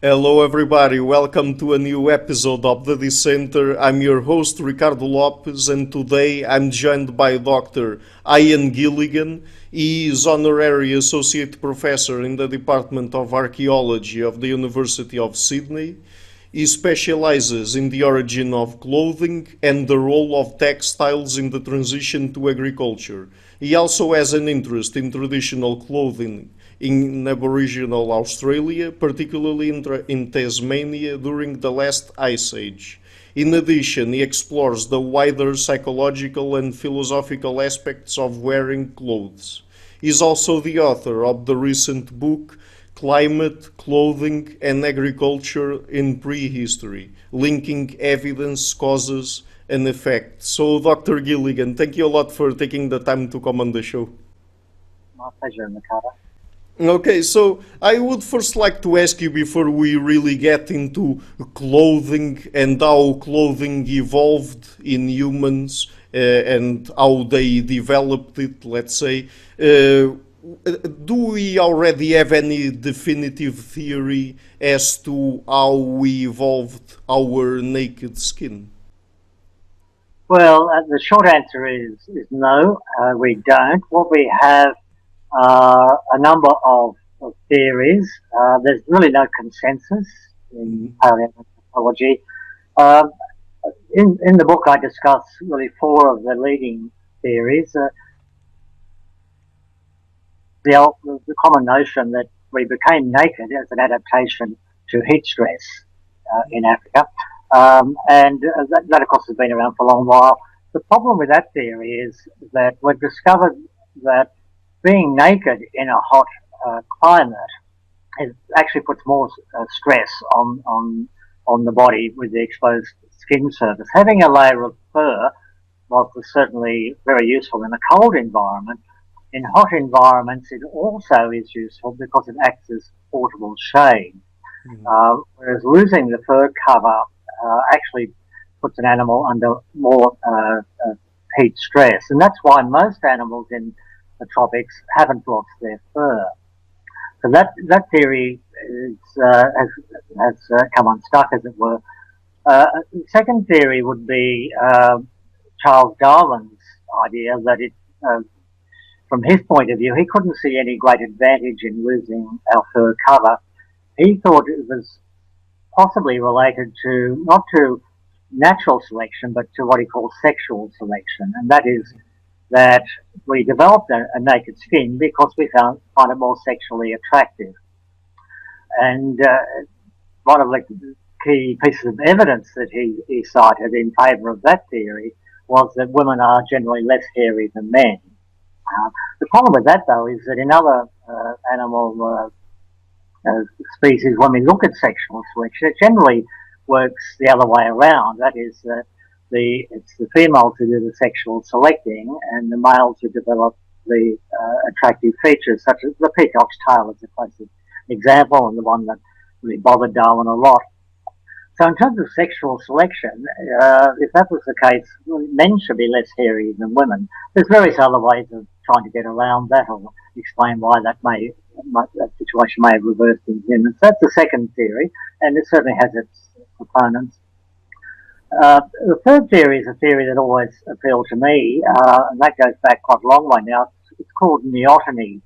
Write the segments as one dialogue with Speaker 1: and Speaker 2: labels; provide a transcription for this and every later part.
Speaker 1: Hello, everybody. Welcome to a new episode of the Dissenter. I'm your host, Ricardo Lopes, and today I'm joined by Dr. Ian Gilligan. He is Honorary Associate Professor in the Department of Archaeology of the University of Sydney. He specializes in the origin of clothing and the role of textiles in the transition to agriculture. He also has an interest in traditional clothing in Aboriginal Australia, particularly in Tasmania during the last ice age. In addition, he explores the wider psychological and philosophical aspects of wearing clothes. He is also the author of the recent book Climate, Clothing and Agriculture in Prehistory, linking evidence, causes and effects. So, Dr. Gilligan, thank you a lot for taking the time to come on the show.
Speaker 2: My pleasure, Ricardo.
Speaker 1: Okay, so I would first like to ask you, before we really get into clothing and how clothing evolved in humans and how they developed it, let's say, do we already have any definitive theory as to how we evolved our naked skin?
Speaker 2: Well, the short answer is no, we don't. What we have are a number of theories. There's really no consensus in paleoanthropology. In the book, I discuss really four of the leading theories. The common notion that we became naked as an adaptation to heat stress in Africa. That, of course, has been around for a long while. The problem with that theory is that we've discovered that being naked in a hot climate actually puts more stress on the body with the exposed skin surface. Having a layer of fur was certainly very useful in a cold environment. In hot environments, it also is useful because it acts as portable shade. Whereas losing the fur cover actually puts an animal under more heat stress. And that's why most animals in the tropics haven't lost their fur. So that theory has come unstuck, as it were. The second theory would be Charles Darwin's idea that from his point of view, he couldn't see any great advantage in losing our fur cover. He thought it was possibly related to, not to natural selection, but to what he calls sexual selection. And that is that we developed a naked skin because we find it more sexually attractive. And one of the key pieces of evidence that he cited in favour of that theory was that women are generally less hairy than men. The problem with that, though, is that in other animal species, when we look at sexual selection, it generally works the other way around. That is, it's the females who do the sexual selecting and the males who develop the attractive features, such as the peacock's tail is a classic example and the one that really bothered Darwin a lot. So in terms of sexual selection, if that was the case, men should be less hairy than women. There's various other ways of trying to get around that or explain why that situation may have reversed in humans. That's the second theory, and it certainly has its proponents. The third theory is a theory that always appealed to me, and that goes back quite a long way now. It's called neoteny.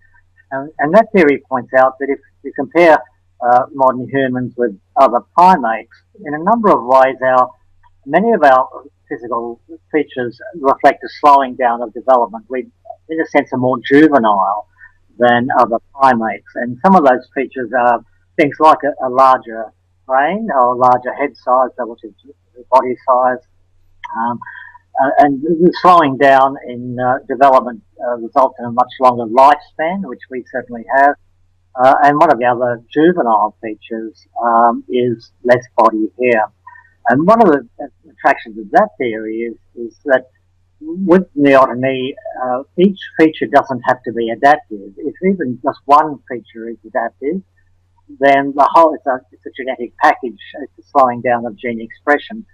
Speaker 2: And that theory points out that if you compare modern humans with other primates, in a number of ways, many of our physical features reflect a slowing down of development. We, in a sense, are more juvenile than other primates. And some of those features are things like a larger brain or a larger head size relative to body size. And the slowing down in development results in a much longer lifespan, which we certainly have. And one of the other juvenile features is less body hair. And one of the attractions of that theory is that with neoteny, each feature doesn't have to be adaptive. If even just one feature is adaptive, then the whole, it's a genetic package, it's a slowing down of gene expression.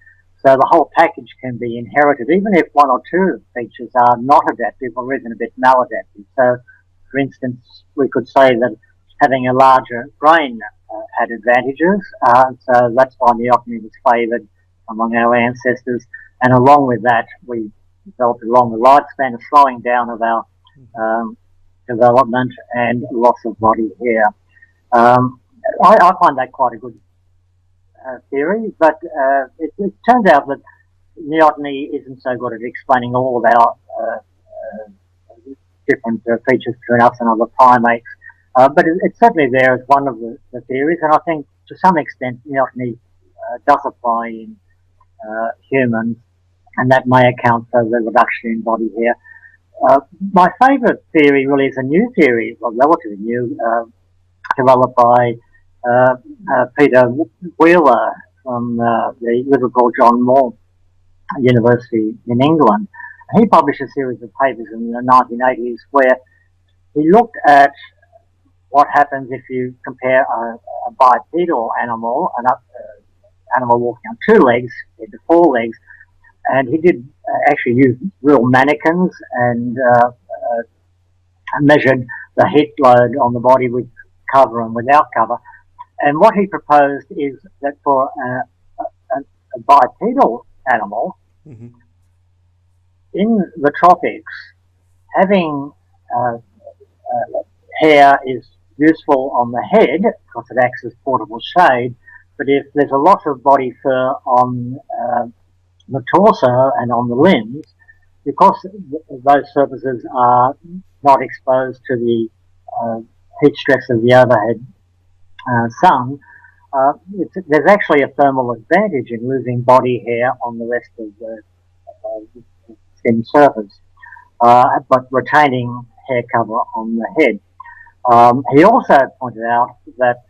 Speaker 2: So the whole package can be inherited, even if one or two features are not adaptive or even a bit maladaptive. So, for instance, we could say that having a larger brain had advantages. So that's why neoteny was favoured among our ancestors. And along with that, we developed a longer lifespan, a slowing down of our development and loss of body hair. I find that quite a good theory, but it turns out that neoteny isn't so good at explaining all of our different features between us and other primates. But it's certainly there as one of the theories, and I think to some extent neoteny does apply in humans, and that may account for the reduction in body hair. My favourite theory really is a new theory, well, relatively new, developed by Peter Wheeler from the Liverpool John Moore University in England. He published a series of papers in the 1980s where he looked at what happens if you compare a bipedal animal, an animal walking on two legs, to four legs, and he did actually use real mannequins and measured the heat load on the body with cover and without cover. And what he proposed is that for a bipedal animal, mm-hmm. in the tropics, having hair is useful on the head because it acts as portable shade, but if there's a loss of body fur on the torso and on the limbs, because those surfaces are not exposed to the heat stress of the overhead sun, there's actually a thermal advantage in losing body hair on the rest of the skin surface, but retaining hair cover on the head. He also pointed out that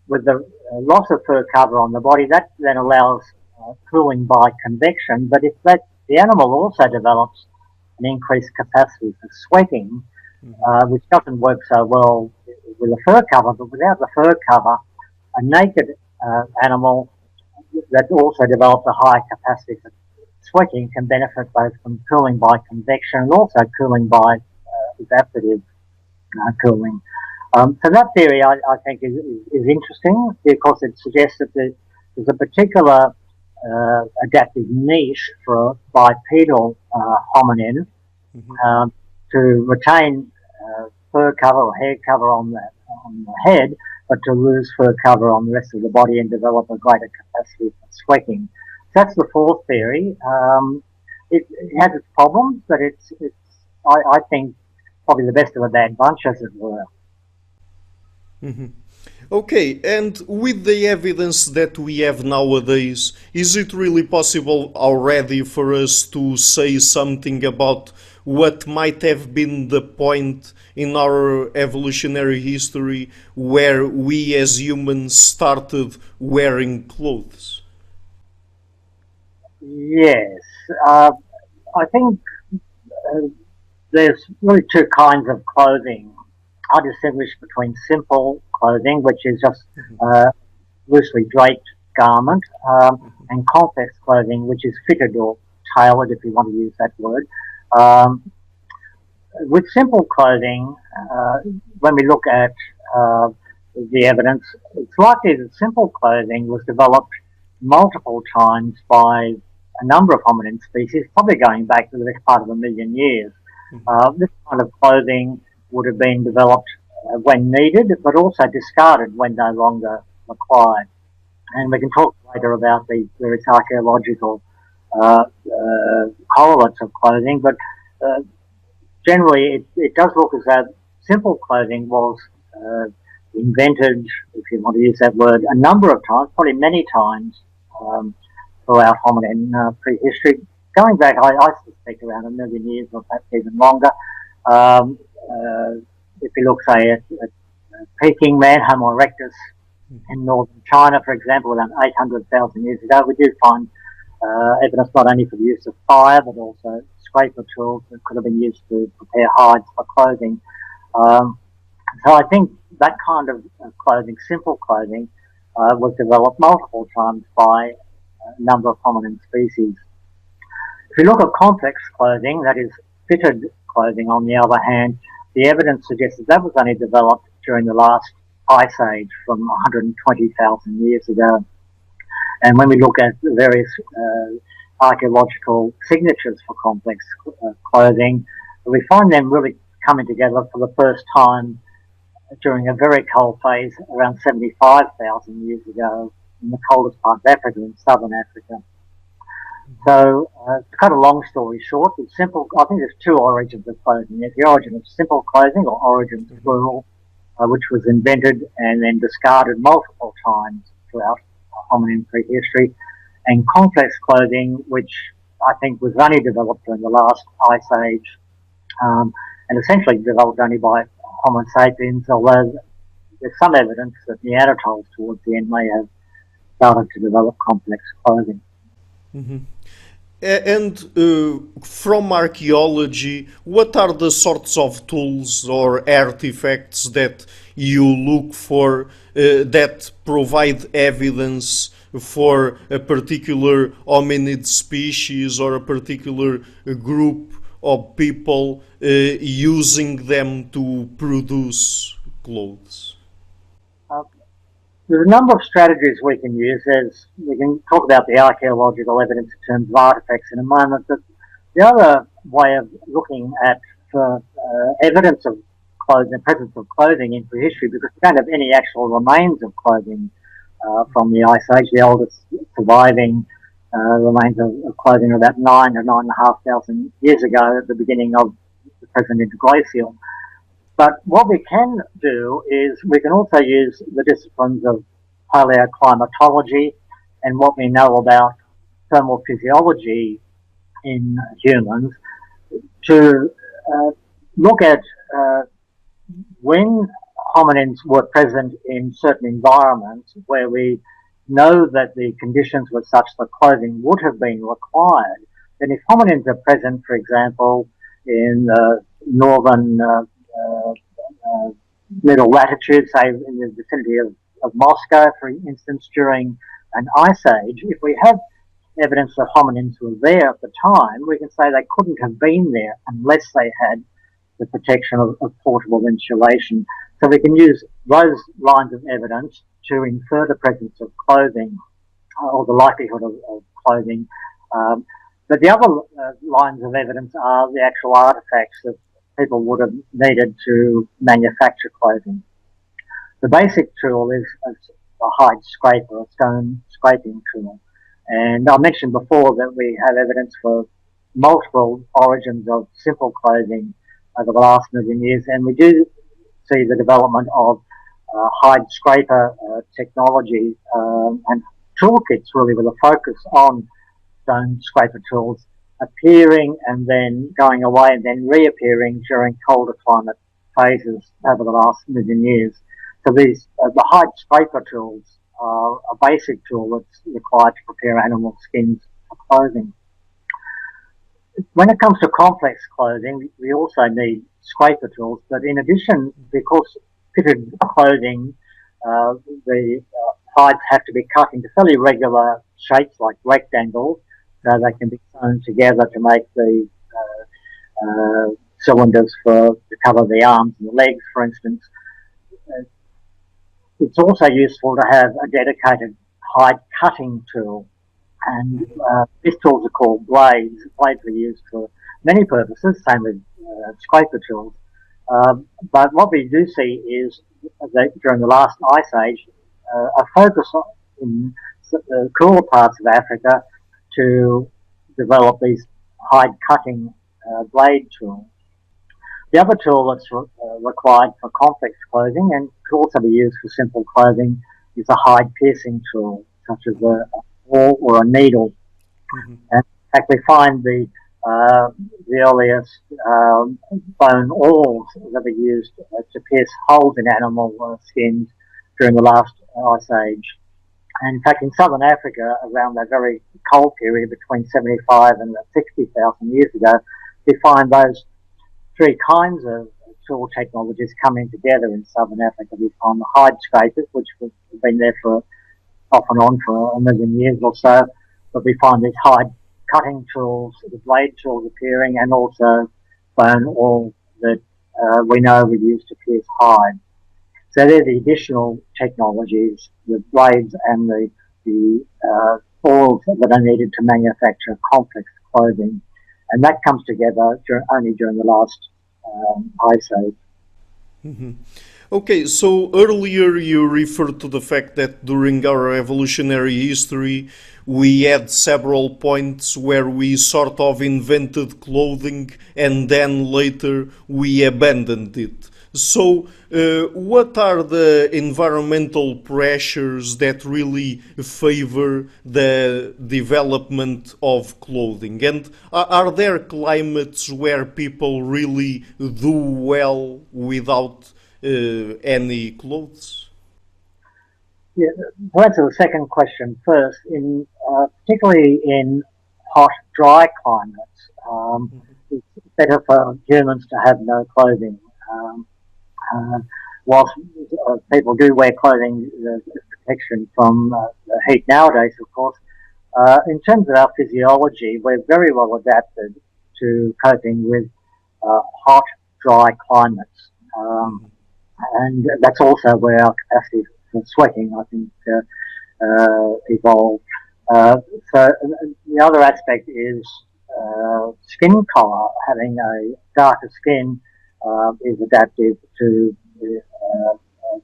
Speaker 2: with the loss of fur cover on the body, that then allows cooling by convection, but if the animal also develops an increased capacity for sweating, which doesn't work so well with a fur cover, but without the fur cover, a naked animal that also develops a high capacity for sweating can benefit both from cooling by convection and also cooling by evaporative cooling. So that theory, I think, is interesting because it suggests that there's a particular adaptive niche for bipedal hominin to retain fur cover or hair cover on the head, but to lose fur cover on the rest of the body and develop a greater capacity for sweating. So that's the fourth theory. It has its problems, but it's I think probably the best of a bad bunch, as it were.
Speaker 1: Mm-hmm. Okay, and with the evidence that we have nowadays, is it really possible already for us to say something about what might have been the point in our evolutionary history where we as humans started wearing clothes?
Speaker 2: Yes, I think there's really two kinds of clothing. I distinguish between simple clothing, which is just loosely draped garment, and complex clothing, which is fitted or tailored, if you want to use that word. With simple clothing, when we look at the evidence, it's likely that simple clothing was developed multiple times by a number of hominin species, probably going back to the next part of 1 million years. This kind of clothing would have been developed when needed, but also discarded when no longer required. And we can talk later about the various archaeological correlates of clothing, but generally it does look as though simple clothing was invented, if you want to use that word, a number of times, probably many times throughout hominin prehistory. Going back, I suspect around 1 million years or perhaps even longer. If you look, say, at Peking man, Homo erectus, in northern China, for example, around 800,000 years ago, we do find evidence not only for the use of fire, but also scraper tools that could have been used to prepare hides for clothing. So I think that kind of clothing, simple clothing, was developed multiple times by a number of hominin species. If you look at complex clothing, that is fitted clothing on the other hand, the evidence suggests that was only developed during the last ice age from 120,000 years ago. And when we look at the various archaeological signatures for complex clothing, we find them really coming together for the first time during a very cold phase around 75,000 years ago in the coldest part of Africa, in southern Africa. So, to cut a long story short, it's simple. I think there's two origins of clothing. There's the origin of simple clothing, or origins plural, which was invented and then discarded multiple times throughout hominin prehistory, and complex clothing, which I think was only developed during the last ice age, and essentially developed only by Homo sapiens, although there's some evidence that Neanderthals towards the end may have started to develop complex clothing.
Speaker 1: Mm-hmm. And from archaeology, what are the sorts of tools or artifacts that you look for that provide evidence for a particular hominid species or a particular group of people using them to produce clothes?
Speaker 2: There's a number of strategies we can use. We can talk about the archaeological evidence in terms of artifacts in a moment, but the other way of looking at evidence of clothing, the presence of clothing in prehistory, because we don't have any actual remains of clothing from the Ice Age. The oldest surviving remains of clothing are about 9,000 to 9,500 years ago at the beginning of the present interglacial. But what we can do is we can also use the disciplines of paleoclimatology and what we know about thermal physiology in humans to look at when hominins were present in certain environments where we know that the conditions were such that clothing would have been required. Then if hominins are present, for example, in northern middle latitude, say in the vicinity of Moscow, for instance, during an ice age, if we have evidence that hominins were there at the time, we can say they couldn't have been there unless they had the protection of portable insulation. So we can use those lines of evidence to infer the presence of clothing or the likelihood of clothing. But the other lines of evidence are the actual artifacts that people would have needed to manufacture clothing. The basic tool is a hide scraper, a stone scraping tool. And I mentioned before that we have evidence for multiple origins of simple clothing over the last million years, and we do see the development of hide scraper technology and toolkits really with a focus on stone scraper tools appearing and then going away and then reappearing during colder climate phases over the last million years. So these the hide scraper tools are a basic tool that's required to prepare animal skins for clothing. When it comes to complex clothing, we also need scraper tools, but in addition, because fitted clothing, the hides have to be cut into fairly regular shapes like rectangles, so they can be sewn together to make the cylinders to cover the arms and the legs, for instance. It's also useful to have a dedicated hide cutting tool, and these tools are called blades. Blades are used for many purposes, same with scraper tools. But what we do see is that during the last ice age, a focus in the cooler parts of Africa to develop these hide cutting blade tools. The other tool that's required for complex clothing and could also be used for simple clothing is a hide piercing tool, such as a awl or a needle. Mm-hmm. And in fact, we find the earliest bone awls that were used to pierce holes in animal skins during the last ice age. And in fact, in southern Africa, around that very cold period between 75 and 60,000 years ago, we find those three kinds of tool technologies coming together in southern Africa. We find the hide scrapers, which have been there for off and on for a million years or so, but we find these hide cutting tools, the blade tools appearing, and also bone awl that we know we use to pierce hide. So they're the additional technologies, the blades and the oils that are needed to manufacture complex clothing. And that comes together only during the last ice age.
Speaker 1: Mm-hmm. Okay, so earlier you referred to the fact that during our evolutionary history we had several points where we sort of invented clothing and then later we abandoned it. So, what are the environmental pressures that really favor the development of clothing? And are there climates where people really do well without any clothes?
Speaker 2: Yeah, to answer the second question first, particularly in hot, dry climates, it's better for humans to have no clothing. Uh, whilst people do wear clothing as protection from the heat nowadays, of course, in terms of our physiology, we're very well adapted to coping with hot, dry climates. And that's also where our capacity for sweating, I think, evolved. So the other aspect is skin colour. Having a darker skin is adaptive to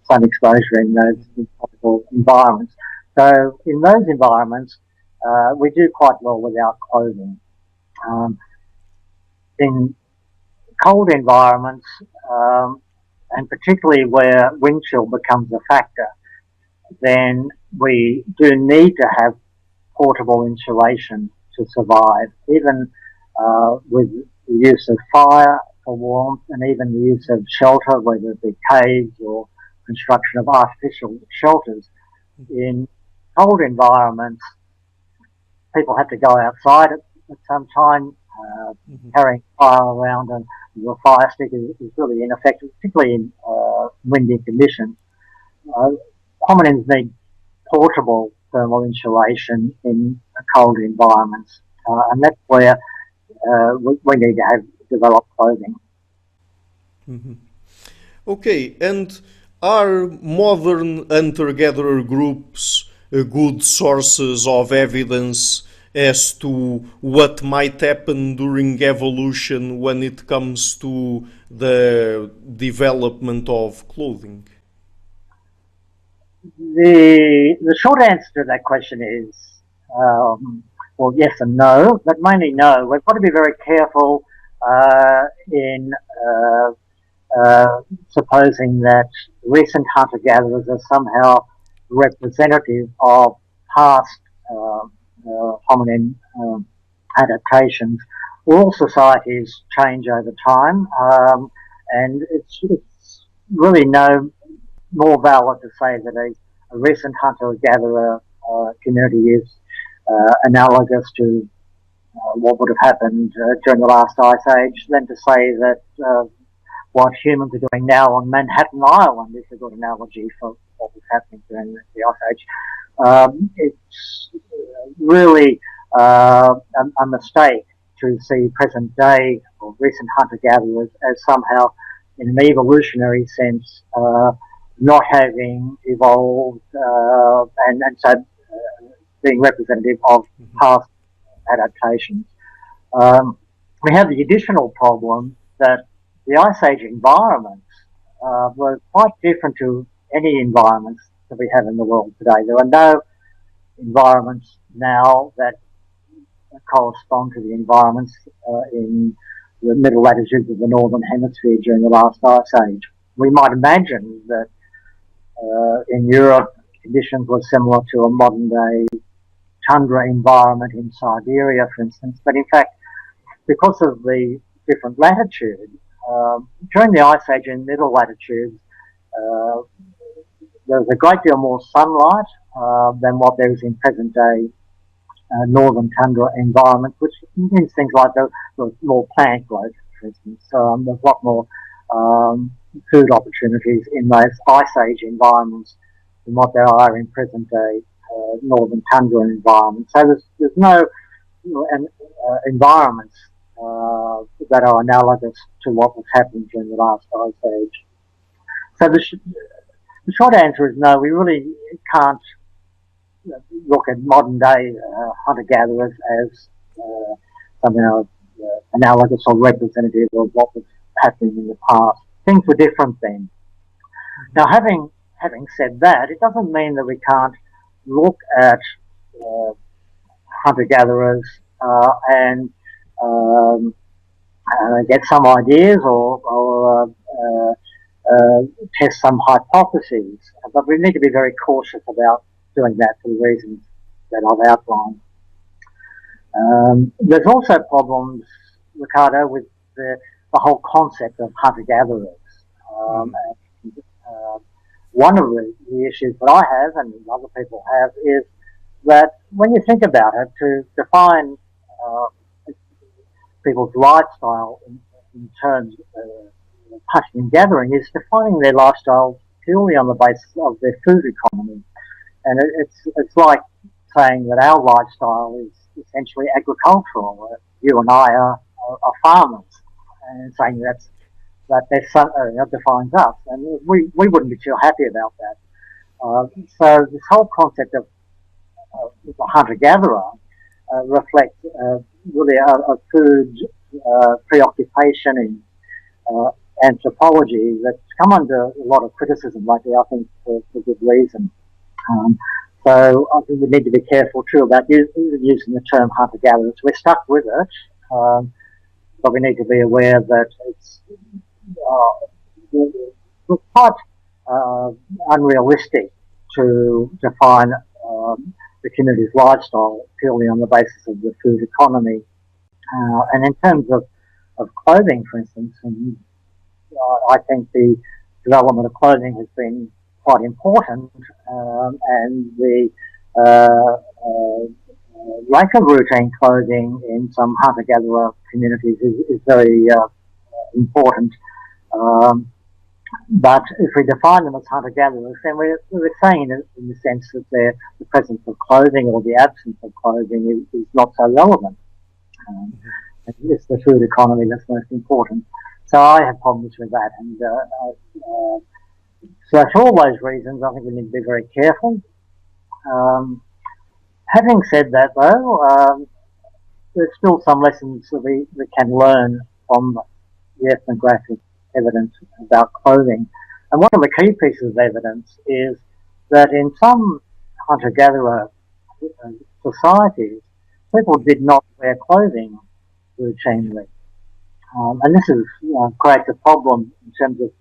Speaker 2: sun exposure in those tropical environments. So in those environments, we do quite well without clothing. In cold environments, and particularly where wind chill becomes a factor, then we do need to have portable insulation to survive, even with the use of fire for warmth and even the use of shelter, whether it be caves or construction of artificial shelters. In cold environments, people have to go outside at some time. Carrying fire around and the fire stick is really ineffective, particularly in windy conditions. Hominins need portable thermal insulation in cold environments, and that's where we need to have developed clothing.
Speaker 1: Mm-hmm. Okay, and are modern hunter-gatherer groups good sources of evidence as to what might happen during evolution when it comes to the development of clothing?
Speaker 2: The short answer to that question is well, yes and no, but mainly no. We've got to be very careful in supposing that recent hunter-gatherers are somehow representative of past hominin adaptations. All societies change over time, and it's really no more valid to say that a recent hunter-gatherer community is analogous to what would have happened during the last ice age than to say that what humans are doing now on Manhattan Island is a good analogy for what was happening during the ice age. It's really a mistake to see present day or recent hunter-gatherers as somehow, in an evolutionary sense, not having evolved and so being representative of past adaptations. We have the additional problem that the Ice Age environments were quite different to any environments that we have in the world today. There are no environments now that correspond to the environments in the middle latitudes of the Northern Hemisphere during the last Ice Age. We might imagine that in Europe, conditions were similar to a modern-day tundra environment in Siberia, for instance. But in fact, because of the different latitude, during the Ice Age in middle latitudes, there was a great deal more sunlight than what there is in present-day northern tundra environment, which means things like the more plant growth, for instance. There's a lot more food opportunities in those Ice Age environments than what there are in present-day northern tundra environments. So there's no environments that are analogous to what was happening during the last Ice Age. So The short answer is no, we really can't look at modern day hunter-gatherers as somehow analogous or representative of what was happening in the past. Things were different then. Now, having said that, it doesn't mean that we can't look at hunter-gatherers and get some ideas or test some hypotheses, but we need to be very cautious about doing that for the reasons that I've outlined. There's also problems, Ricardo, with the whole concept of hunter-gatherers. One of the issues that I have and other people have is that when you think about it, to define people's lifestyle in terms of hunting and gathering is defining their lifestyle purely on the basis of their food economy. And it's like saying that our lifestyle is essentially agricultural. You and I are farmers, and saying that defines us, and we wouldn't be too happy about that. So this whole concept of the hunter-gatherer reflects really a food preoccupation in anthropology that's come under a lot of criticism lately, I think, for good reason. So I think we need to be careful too about using the term hunter-gatherers. We're stuck with it, but we need to be aware that it's quite unrealistic to define the community's lifestyle purely on the basis of the food economy. And in terms of clothing, for instance, and I think the development of clothing has been quite important, and the lack of routine clothing in some hunter-gatherer communities is very important. But if we define them as hunter-gatherers, then we're saying in the sense that the presence of clothing or the absence of clothing is not so relevant. It's the food economy that's most important. So I have problems with that. And so for all those reasons, I think we need to be very careful. Having said that, though, there's still some lessons that we can learn from the ethnographic evidence about clothing. And one of the key pieces of evidence is that in some hunter-gatherer societies, people did not wear clothing routinely. And this is creates a problem in terms of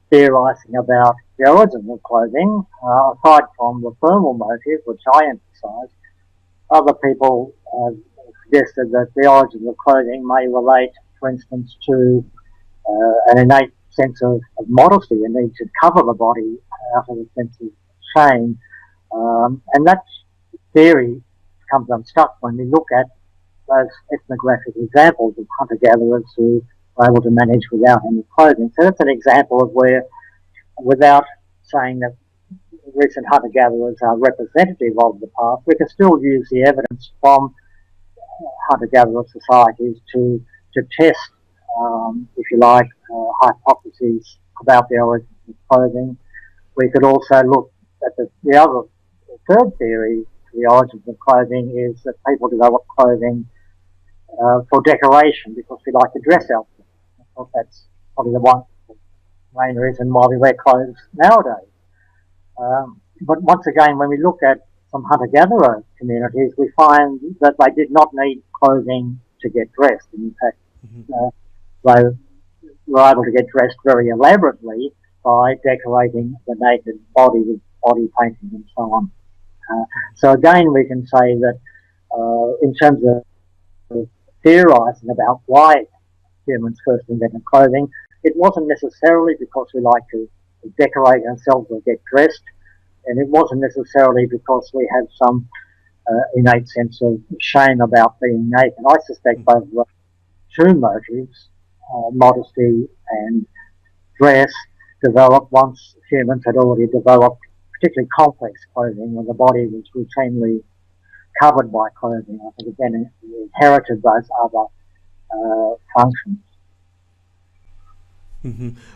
Speaker 2: theorising about the origin of clothing. Aside from the thermal motive, which I emphasise, other people suggested that the origin of clothing may relate, for instance, to an innate sense of modesty, a need to cover the body out of a sense of shame. And that theory comes unstuck when we look at those ethnographic examples of hunter-gatherers who are able to manage without any clothing. So that's an example of where, without saying that recent hunter-gatherers are representative of the past, we can still use the evidence from hunter-gatherer societies to test, if you like, hypotheses about the origin of clothing. We could also look at the third theory for the origins of clothing is that people develop clothing for decoration because we like to dress outfits. I thought that's probably the main reason why we wear clothes nowadays. But once again, when we look at some hunter-gatherer communities, we find that they did not need clothing to get dressed. In fact, they were able to get dressed very elaborately by decorating the naked body with body painting and so on. So again, we can say that in terms of theorising about why humans first invented clothing, it wasn't necessarily because we like to decorate ourselves or get dressed, and it wasn't necessarily because we had some innate sense of shame about being naked. I suspect both were two motives, modesty and dress, developed once humans had already developed particularly complex clothing when the body was routinely covered by clothing. I think again it inherited those other functions.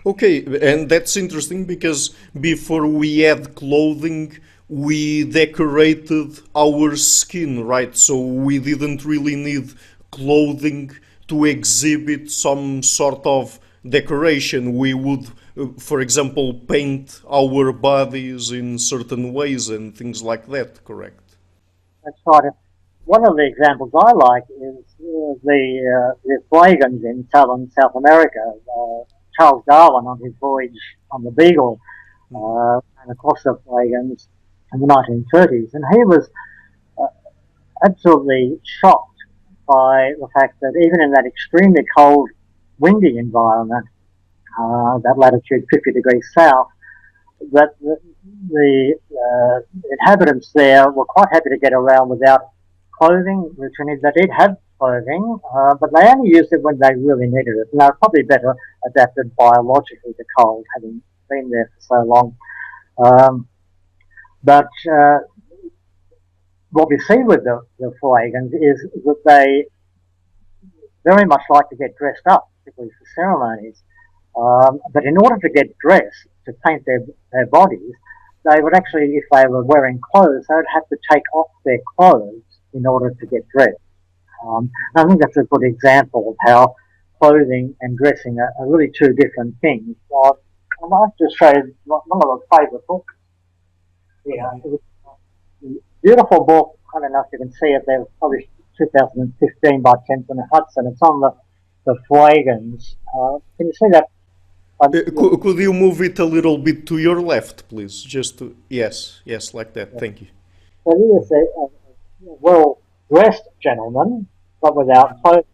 Speaker 1: Okay, and that's interesting because before we had clothing, we decorated our skin, right? So we didn't really need clothing to exhibit some sort of decoration. We would, for example, paint our bodies in certain ways and things like that, correct?
Speaker 2: That's right. One of the examples I like is the Fuegians in southern South America. Charles Darwin on his voyage on the Beagle and across the Fuegians in the 1930s, and he was uh, absolutely shocked by the fact that even in that extremely cold, windy environment, that latitude 50 degrees south, that the inhabitants there were quite happy to get around without clothing, which means they did have clothing, but they only used it when they really needed it. And they're probably better adapted biologically to cold, having been there for so long. Um, but what we see with the Fuegians is that they very much like to get dressed up, particularly for ceremonies. But in order to get dressed, to paint their bodies, they would actually, if they were wearing clothes, they would have to take off their clothes in order to get dressed. I think that's a good example of how clothing and dressing are really two different things. I'd like to show one of my favourite books. Yeah, it was a beautiful book. I don't know if you can see it. They were published 2015 by Tenton and Hudson. It's on the Fuegians. Can you see that?
Speaker 1: Could you move it a little bit to your left, please? Just to, yes, yes, like that. Thank you.
Speaker 2: So he was a well-dressed gentleman, but without clothes.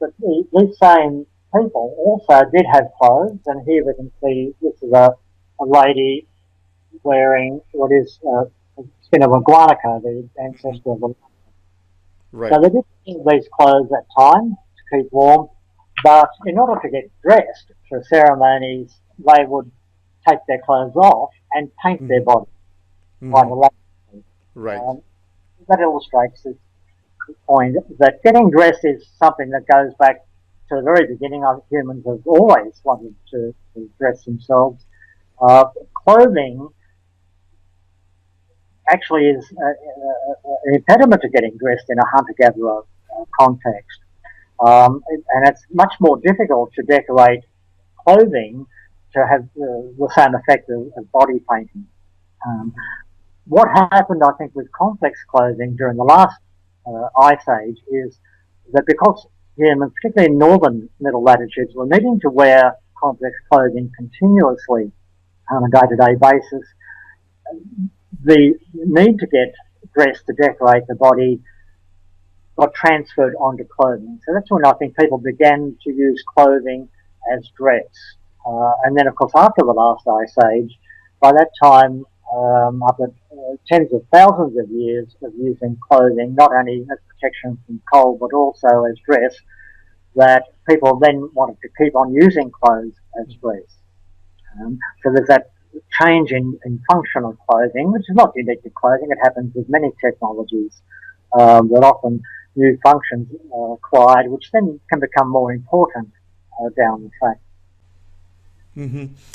Speaker 2: But these same people also did have clothes, and here we can see this is a lady wearing what is skin of a guanaco, the ancestor of the.
Speaker 1: Right.
Speaker 2: So they did use these clothes at times to keep warm, but in order to get dressed for ceremonies, they would take their clothes off and paint their body quite elaborately.
Speaker 1: Right.
Speaker 2: That illustrates the point that getting dressed is something that goes back to the very beginning. Humans have always wanted to dress themselves. Clothing actually is an impediment to getting dressed in a hunter-gatherer context. And it's much more difficult to decorate clothing to have the same effect of body painting. What happened, I think, with complex clothing during the last ice age is that because humans, particularly in northern middle latitudes, were needing to wear complex clothing continuously on a day-to-day basis, the need to get dressed to decorate the body got transferred onto clothing. So that's when I think people began to use clothing as dress. And then, of course, after the last ice age, by that time, after tens of thousands of years of using clothing, not only as protection from cold, but also as dress, that people then wanted to keep on using clothes as dress. So there's that change in function of clothing, which is not unique to clothing. It happens with many technologies that often new functions are acquired, which then can become more important down the track.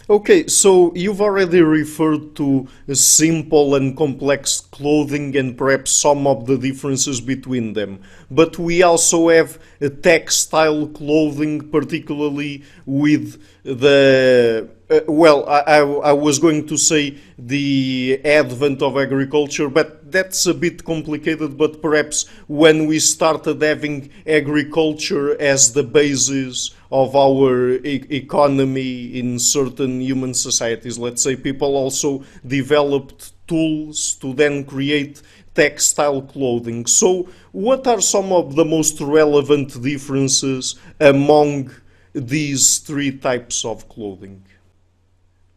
Speaker 1: Okay, so you've already referred to simple and complex clothing and perhaps some of the differences between them. But we also have textile clothing, particularly with the I was going to say the advent of agriculture, but that's a bit complicated. But perhaps when we started having agriculture as the basis of our economy in certain human societies, let's say, people also developed tools to then create textile clothing. So, what are some of the most relevant differences among these three types of clothing?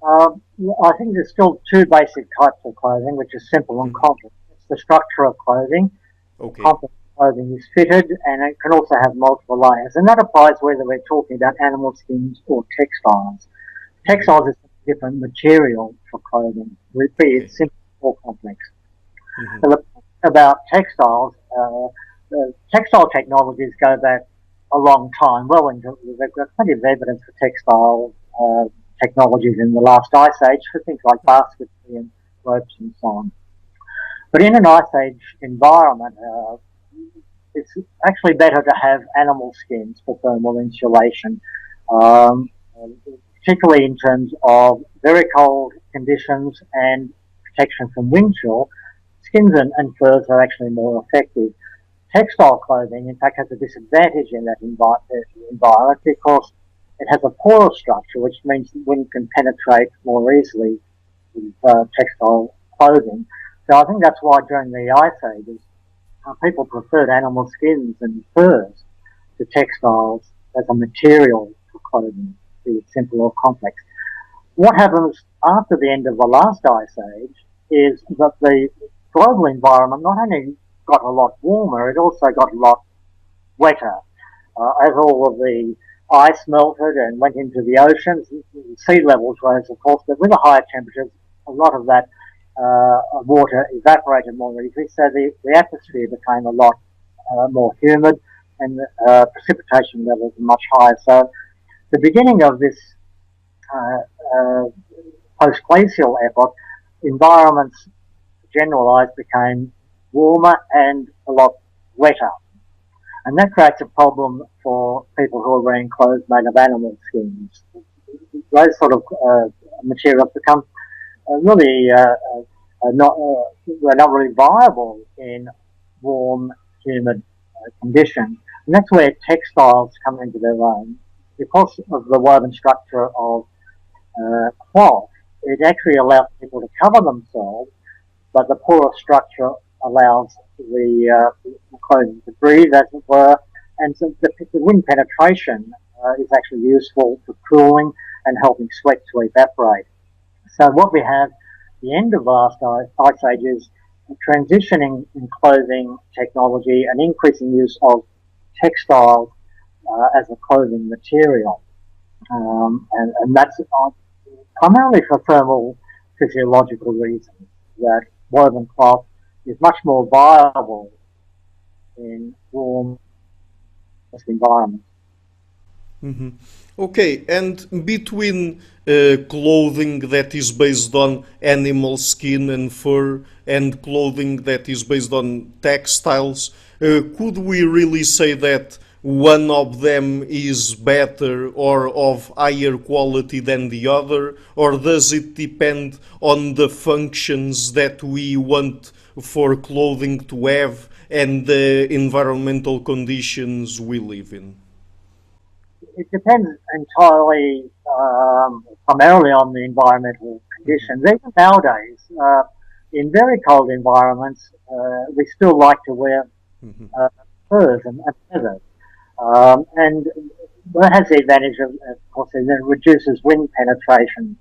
Speaker 2: I think there's still two basic types of clothing, which is simple and complex. It's the structure of clothing.
Speaker 1: Okay.
Speaker 2: Complex clothing is fitted, and it can also have multiple layers. And that applies whether we're talking about animal skins or textiles. Textiles is a different material for clothing, be it simple or complex. So about textiles, textile technologies go back a long time. They've got plenty of evidence for textile technologies in the last ice age for things like basketry and ropes and so on. But in an ice age environment, it's actually better to have animal skins for thermal insulation, particularly in terms of very cold conditions and protection from wind chill. Skins and furs are actually more effective. Textile clothing, in fact, has a disadvantage in that environment because it has a porous structure, which means the wind can penetrate more easily with textile clothing. So I think that's why during the ice ages, people preferred animal skins and furs to textiles as a material for clothing, be it simple or complex. What happens after the end of the last ice age is that the global environment not only got a lot warmer, it also got a lot wetter. As all of the ice melted and went into the oceans, sea levels rose, of course, but with the higher temperatures, a lot of that water evaporated more easily, so the atmosphere became a lot more humid and precipitation levels were much higher. So the beginning of this post-glacial epoch, environments generalised became warmer and a lot wetter. And that creates a problem for people who are wearing clothes made of animal skins. Those sort of materials become really were not really viable in warm, humid conditions. And that's where textiles come into their own. Because of the woven structure of cloth, it actually allows people to cover themselves, but the porous structure allows the clothing to breathe, as it were, and so the wind penetration is actually useful for cooling and helping sweat to evaporate. So what we have at the end of last ice age is transitioning in clothing technology and increasing use of textiles as a clothing material. And that's primarily for thermal physiological reasons, that woven cloth is much more viable in warm environments.
Speaker 1: Mm-hmm. Okay, and between clothing that is based on animal skin and fur and clothing that is based on textiles, could we really say that one of them is better or of higher quality than the other, or does it depend on the functions that we want for clothing to have and the environmental conditions we live in?
Speaker 2: It depends entirely, primarily on the environmental conditions. Even nowadays, in very cold environments, we still like to wear furs and feathers. And that has the advantage of course, it reduces wind penetration.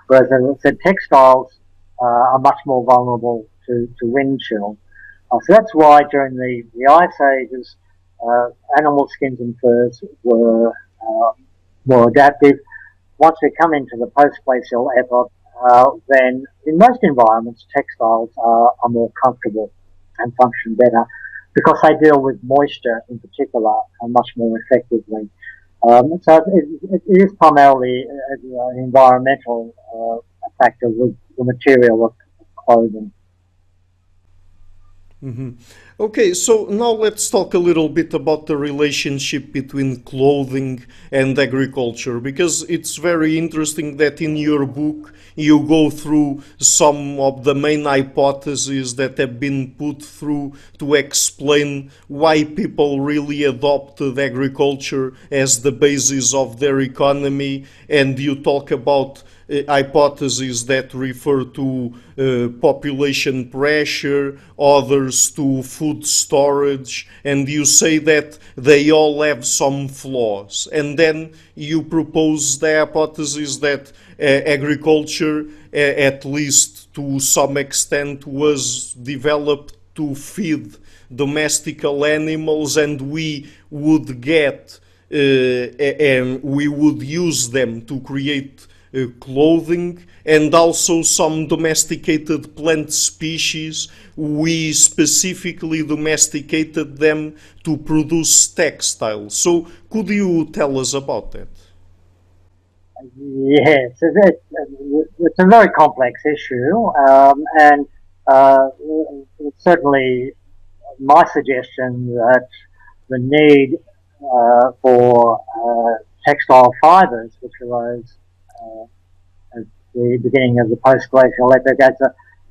Speaker 2: Whereas, as I said, textiles are much more vulnerable to wind chill. So that's why during the ice ages, animal skins and furs were more adaptive. Once we come into the post-glacial epoch, then in most environments, textiles are more comfortable and function better because they deal with moisture in particular much more effectively. So it is primarily an environmental factor with the material of clothing.
Speaker 1: Mm-hmm. Okay, so now let's talk a little bit about the relationship between clothing and agriculture, because it's very interesting that in your book you go through some of the main hypotheses that have been put through to explain why people really adopted agriculture as the basis of their economy, and you talk about hypotheses that refer to population pressure, others to food storage, and you say that they all have some flaws. And then you propose the hypothesis that agriculture, at least to some extent, was developed to feed domestical animals, and we would get, we would use them to create clothing, and also some domesticated plant species. We specifically domesticated them to produce textiles. So could you tell us about that?
Speaker 2: Yes, it's a very complex issue, and certainly my suggestion that the need for textile fibres, which arose at the beginning of the post-glacial epoch,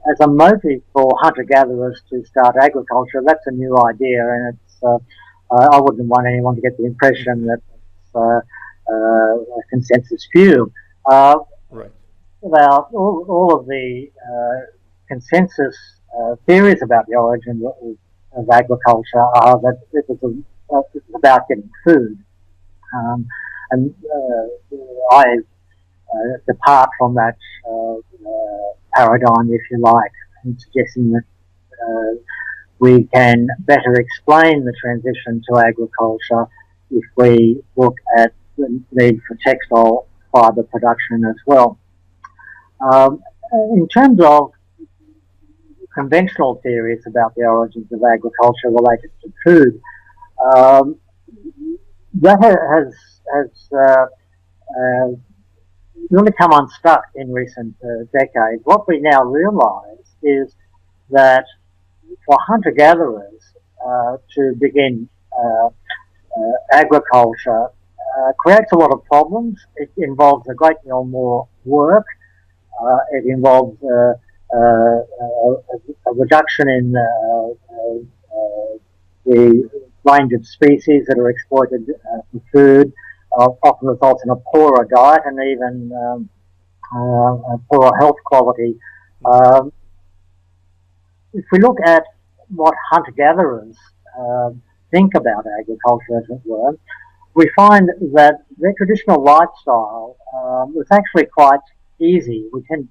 Speaker 2: as a motive for hunter-gatherers to start agriculture, that's a new idea, and it's I wouldn't want anyone to get the impression that it's a consensus view.
Speaker 1: Right.
Speaker 2: About all of the consensus theories about the origin of agriculture are that it's about getting food. And I depart from that paradigm, if you like, in suggesting that we can better explain the transition to agriculture if we look at the need for textile fibre production as well. In terms of conventional theories about the origins of agriculture related to food, that has really come unstuck in recent decades. What we now realise is that for hunter-gatherers to begin agriculture creates a lot of problems. It involves a great deal more work. It involves a reduction in the range of species that are exploited for food, often results in a poorer diet and even a poorer health quality. If we look at what hunter-gatherers think about agriculture, as it were, we find that their traditional lifestyle was actually quite easy. We tend to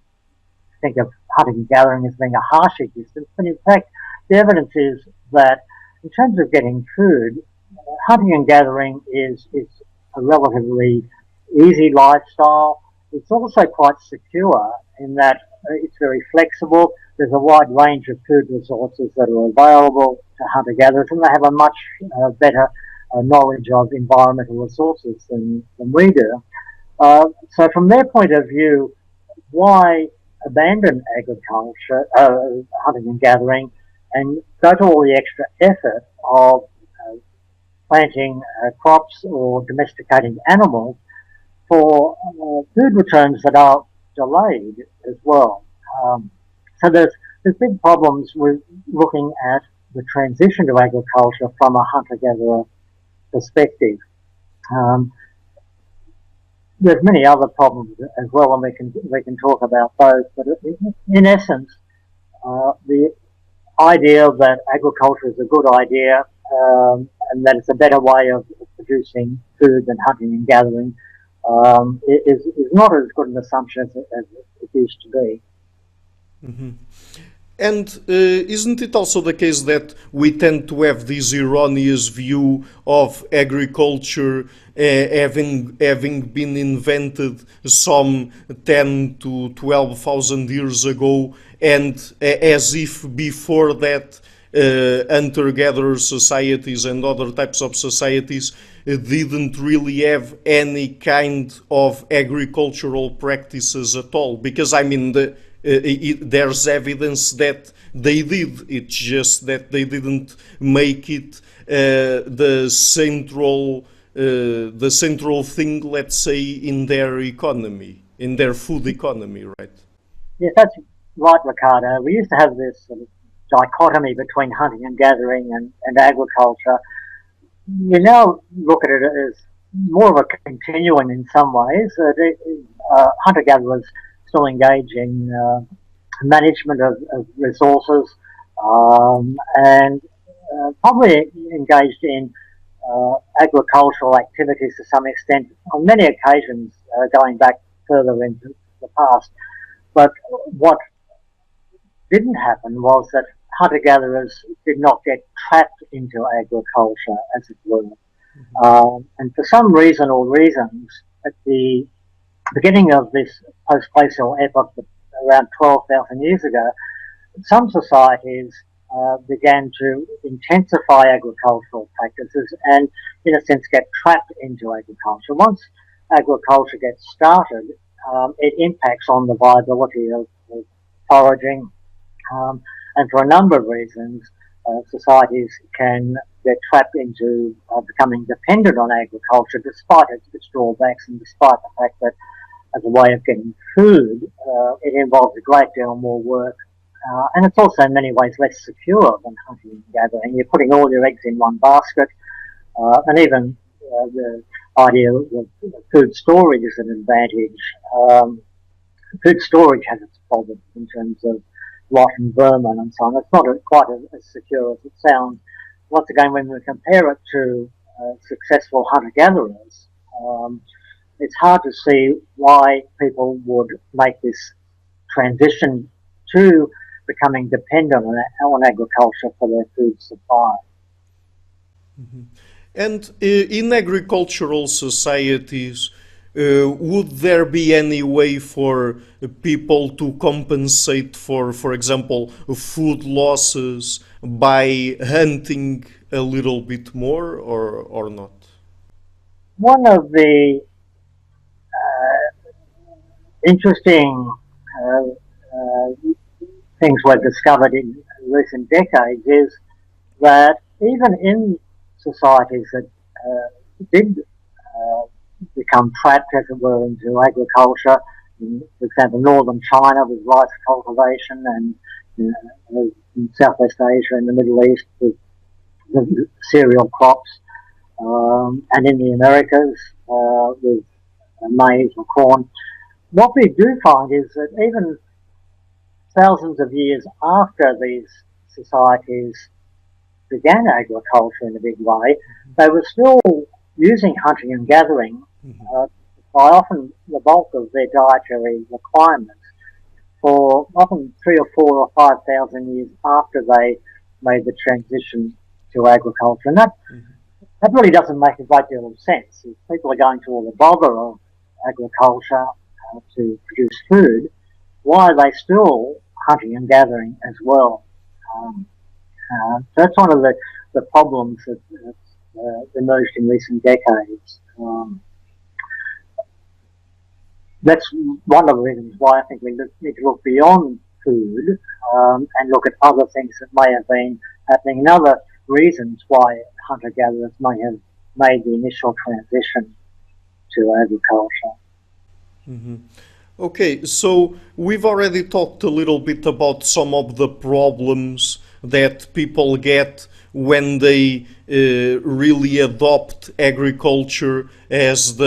Speaker 2: think of hunting and gathering as being a harsh existence, but in fact, the evidence is that in terms of getting food, hunting and gathering is a relatively easy lifestyle. It's also quite secure in that it's very flexible. There's a wide range of food resources that are available to hunter-gatherers, and they have a much better knowledge of environmental resources than we do. So from their point of view, why abandon agriculture, hunting and gathering, and go to all the extra effort of planting crops or domesticating animals for food returns that are delayed as well? So there's big problems with looking at the transition to agriculture from a hunter-gatherer perspective. There's many other problems as well, and we can talk about those. But in essence, the idea that agriculture is a good idea and that it's a better way of producing food than hunting and gathering is not as good an assumption as it used to be.
Speaker 1: Mm-hmm. And isn't it also the case that we tend to have this erroneous view of agriculture having been invented some 10 to 12,000 years ago, and as if before that hunter-gatherer societies and other types of societies didn't really have any kind of agricultural practices at all? Because I mean, there's evidence that they did. It's just that they didn't make it the central thing, let's say, in their economy, in their food economy, right?
Speaker 2: Yes, that's right, Ricardo. We used to have this sort of dichotomy between hunting and gathering and agriculture. You now look at it as more of a continuum in some ways. Hunter-gatherers still engage in management of resources and probably engaged in agricultural activities to some extent, on many occasions going back further into the past. But what didn't happen was that hunter-gatherers did not get trapped into agriculture, as it were. And for some reason or reasons, at the beginning of this post-glacial epoch, around 12,000 years ago, some societies began to intensify agricultural practices and, in a sense, get trapped into agriculture. Once agriculture gets started, it impacts on the viability of foraging, and for a number of reasons, societies can get trapped into becoming dependent on agriculture despite its drawbacks and despite the fact that as a way of getting food, it involves a great deal more work. And it's also in many ways less secure than hunting and gathering. You're putting all your eggs in one basket, and even the idea of food storage is an advantage. Food storage has its problems in terms of rot and vermin and so on. It's not quite as secure as it sounds. Once again, when we compare it to successful hunter-gatherers, it's hard to see why people would make this transition to becoming dependent on agriculture for their food supply.
Speaker 1: Mm-hmm. And in agricultural societies, would there be any way for people to compensate for example, food losses by hunting a little bit more or not?
Speaker 2: One of the interesting things we've discovered in recent decades is that even in societies that did become trapped, as it were, into agriculture, for example, northern China with rice cultivation, and in Southwest Asia and the Middle East with the cereal crops, and in the Americas with maize or corn. What we do find is that even thousands of years after these societies began agriculture in a big way, they were still using hunting and gathering by often the bulk of their dietary requirements for often 3 or 4 or 5,000 years after they made the transition to agriculture. And that really doesn't make a great deal of sense. If people are going to all the bother of agriculture to produce food, why are they still hunting and gathering as well? That's one of the problems that's emerged in recent decades. That's one of the reasons why I think we need to look beyond food and look at other things that may have been happening, and other reasons why hunter-gatherers may have made the initial transition to agriculture.
Speaker 1: Mm-hmm. Okay, so we've already talked a little bit about some of the problems that people get when they really adopt agriculture as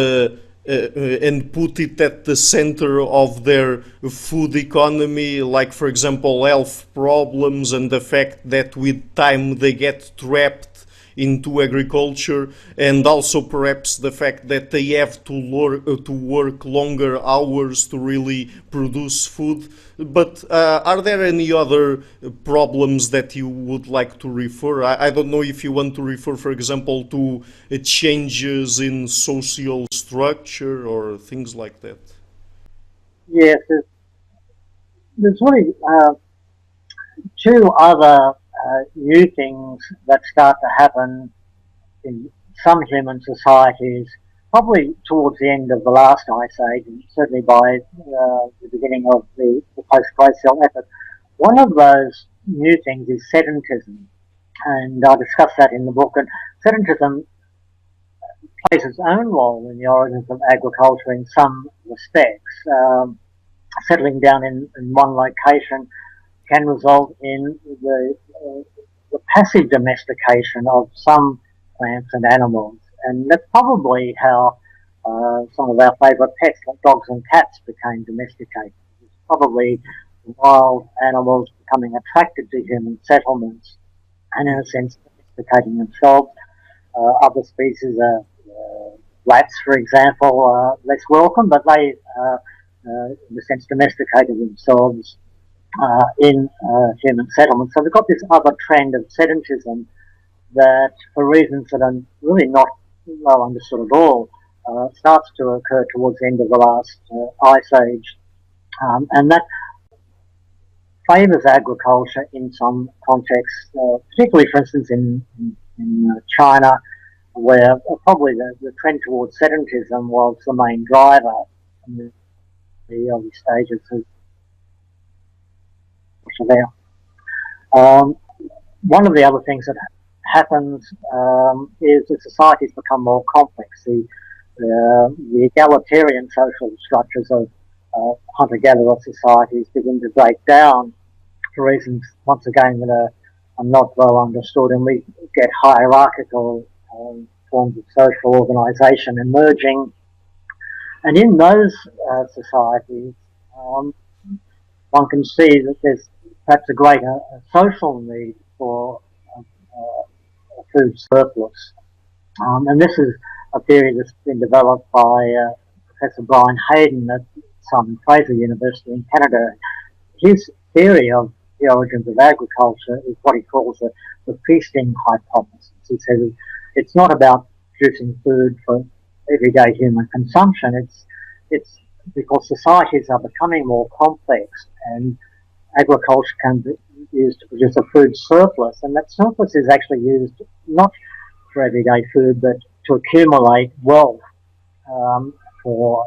Speaker 1: and put it at the center of their food economy, like, for example, health problems and the fact that with time they get trapped into agriculture, and also perhaps the fact that they have to work longer hours to really produce food. But are there any other problems that you would like to refer? I don't know if you want to refer, for example, to changes in social structure or things like that.
Speaker 2: Yes, there's really two other new things that start to happen in some human societies, probably towards the end of the last ice age, and certainly by the beginning of the post-glacial epoch. One of those new things is sedentism, and I discuss that in the book. And sedentism plays its own role in the origins of agriculture in some respects. Settling down in one location can result in the passive domestication of some plants and animals, and that's probably how some of our favourite pets, like dogs and cats, became domesticated. It's probably wild animals becoming attracted to human settlements and, in a sense, domesticating themselves. Other species are rats, for example, are less welcome, but they, in a sense, domesticated themselves in human settlements. So we've got this other trend of sedentism that, for reasons that are really not well understood at all, starts to occur towards the end of the last ice age, and that favours agriculture in some contexts, particularly, for instance, in China, where probably the trend towards sedentism was the main driver in the early stages of there. One of the other things that happens is that societies become more complex. The egalitarian social structures of hunter-gatherer societies begin to break down for reasons, once again, that are not well understood, and we get hierarchical forms of social organisation emerging. And in those societies, one can see that there's perhaps a greater social need for a food surplus. And this is a theory that's been developed by Professor Brian Hayden at Simon Fraser University in Canada. His theory of the origins of agriculture is what he calls the feasting hypothesis. He says it's not about producing food for everyday human consumption. It's because societies are becoming more complex, and agriculture can be used to produce a food surplus, and that surplus is actually used not for everyday food, but to accumulate wealth for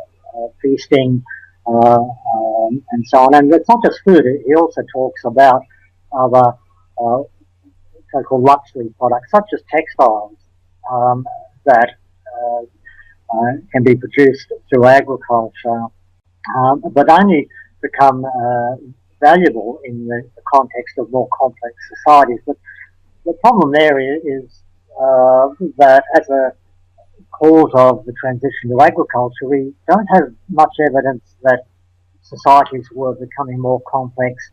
Speaker 2: feasting and so on. And it's not just food. He also talks about other so-called luxury products, such as textiles, that can be produced through agriculture, but only become valuable in the context of more complex societies. But the problem there is that as a cause of the transition to agriculture, we don't have much evidence that societies were becoming more complex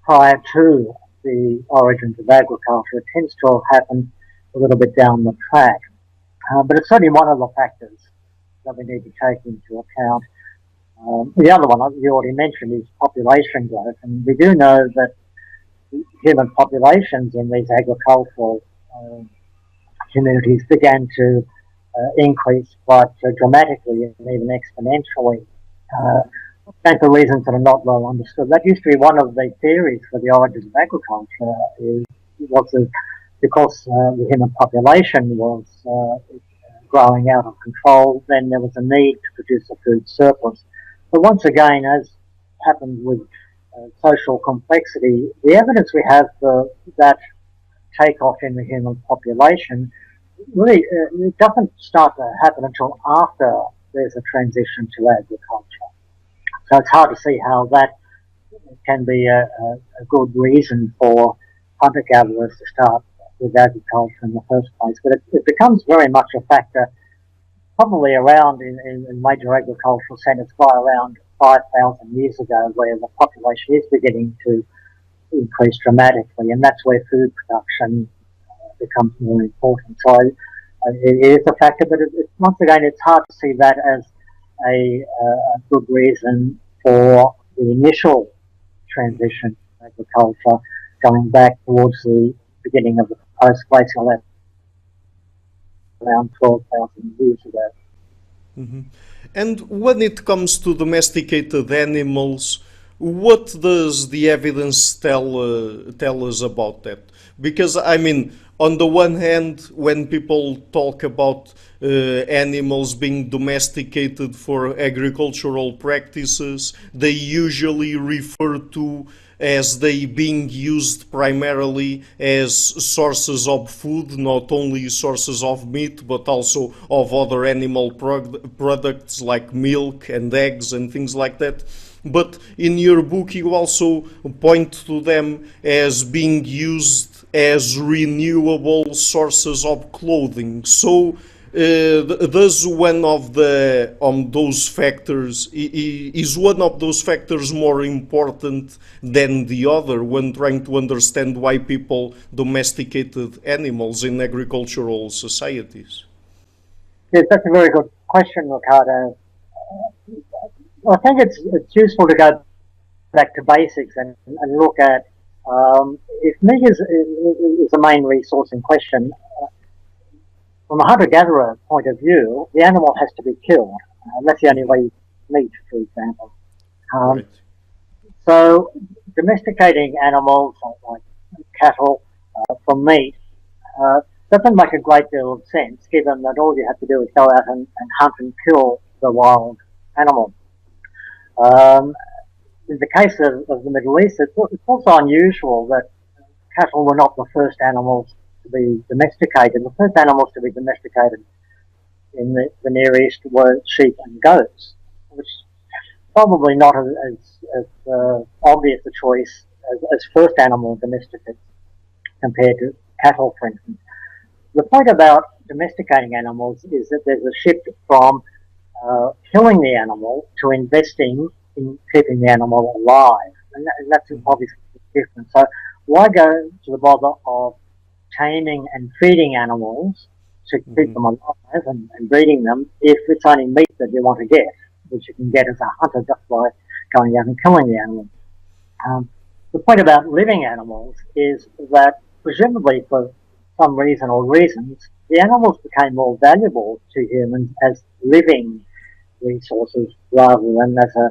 Speaker 2: prior to the origins of agriculture. It tends to have happened a little bit down the track. But it's certainly one of the factors that we need to take into account. The other one you already mentioned is population growth, and we do know that human populations in these agricultural communities began to increase quite dramatically and even exponentially, and for reasons that are not well understood. That used to be one of the theories for the origins of agriculture, because the human population was growing out of control, then there was a need to produce a food surplus. But once again, as happened with social complexity, the evidence we have for that takeoff in the human population really it doesn't start to happen until after there's a transition to agriculture. So it's hard to see how that can be a good reason for hunter-gatherers to start with agriculture in the first place. But it becomes very much a factor probably around in major agricultural centres by around 5,000 years ago, where the population is beginning to increase dramatically, and that's where food production becomes more important. So it is a factor, but once again, it's hard to see that as a good reason for the initial transition to agriculture, going back towards the beginning of the post-glacial era, around 12,000 years ago.
Speaker 1: Mm-hmm. And when it comes to domesticated animals, what does the evidence tell us about that? Because, I mean, on the one hand, when people talk about animals being domesticated for agricultural practices, they usually refer to as they being used primarily as sources of food, not only sources of meat, but also of other animal products like milk and eggs and things like that. But in your book, you also point to them as being used as renewable sources of clothing. So, does one of those factors, is one of those factors more important than the other when trying to understand why people domesticated animals in agricultural societies?
Speaker 2: Yes, that's a very good question, Ricardo. I think it's useful to go back to basics and look at if meat is the main resource in question, from a hunter-gatherer point of view, the animal has to be killed. That's the only way you can meat, for example.
Speaker 1: Right.
Speaker 2: So domesticating animals like cattle for meat doesn't make a great deal of sense, given that all you have to do is go out and hunt and kill the wild animal. In the case of the Middle East, it's also unusual that cattle were not the first animals to be domesticated. The first animals to be domesticated in the Near East were sheep and goats, which probably not as obvious a choice as first animal domesticates compared to cattle, for instance. The point about domesticating animals is that there's a shift from killing the animal to investing in keeping the animal alive, and that's obviously different. So why go to the bother of taming and feeding animals to keep them alive and breeding them if it's only meat that you want to get, which you can get as a hunter just by going out and killing the animal? The point about living animals is that presumably for some reason or reasons, the animals became more valuable to humans as living resources rather than as a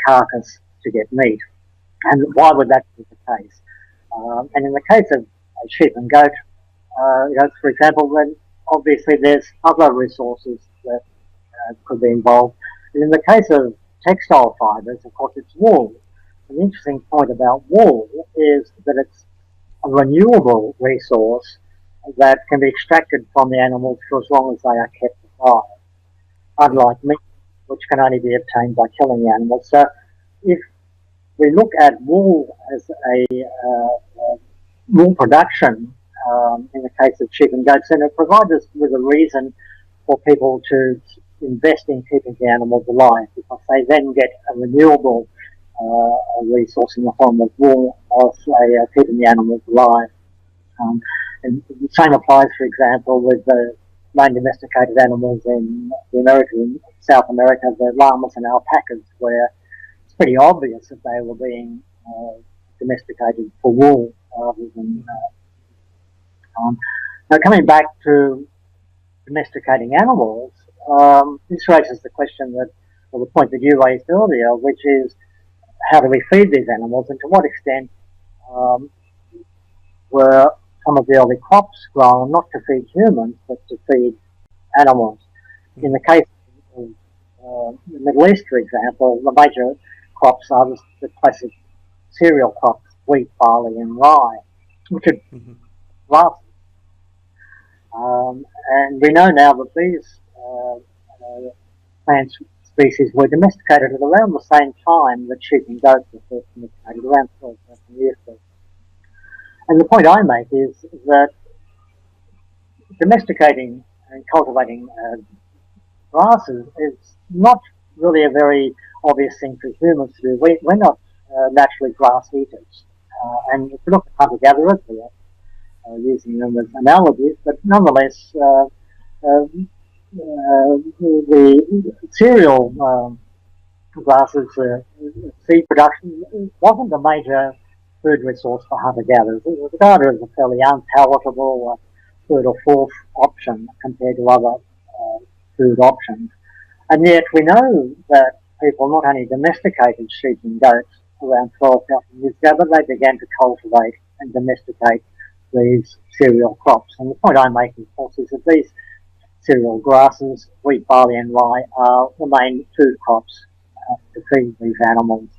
Speaker 2: carcass to get meat. And why would that be the case? And in the case of sheep and goat, for example, then obviously there's other resources that could be involved. And in the case of textile fibres, of course, it's wool. An interesting point about wool is that it's a renewable resource that can be extracted from the animals for as long as they are kept alive, unlike meat, which can only be obtained by killing the animals. So if we look at wool as wool production, in the case of sheep and goats, then it provides us with a reason for people to invest in keeping the animals alive, because they then get a renewable resource in the form of wool of keeping the animals alive. And the same applies, for example, with the main domesticated animals in South America, the llamas and alpacas, where it's pretty obvious that they were being domesticated for wool rather than. Now, coming back to domesticating animals, this raises the question or the point that you raised earlier, which is how do we feed these animals, and to what extent were some of the early crops grown not to feed humans but to feed animals? In the case of the Middle East, for example, the major crops are the classic cereal crops, wheat, barley and rye, which are grasses. And we know now that these plant species were domesticated at around the same time that sheep and goats were first domesticated, around 12,000 years ago. And the point I make is that domesticating and cultivating grasses is not really a very obvious thing for humans to do. We're not naturally grass eaters. And if we look at hunter-gatherers, we are using them as analogies, but nonetheless, the cereal grasses, seed production wasn't a major food resource for hunter-gatherers. It was regarded as a fairly unpalatable third or fourth option compared to other food options. And yet we know that people not only domesticated sheep and goats around 12,000 years ago, but they began to cultivate and domesticate these cereal crops. And the point I make, of course, is that these cereal grasses, wheat, barley and rye, are the main food crops to feed these animals.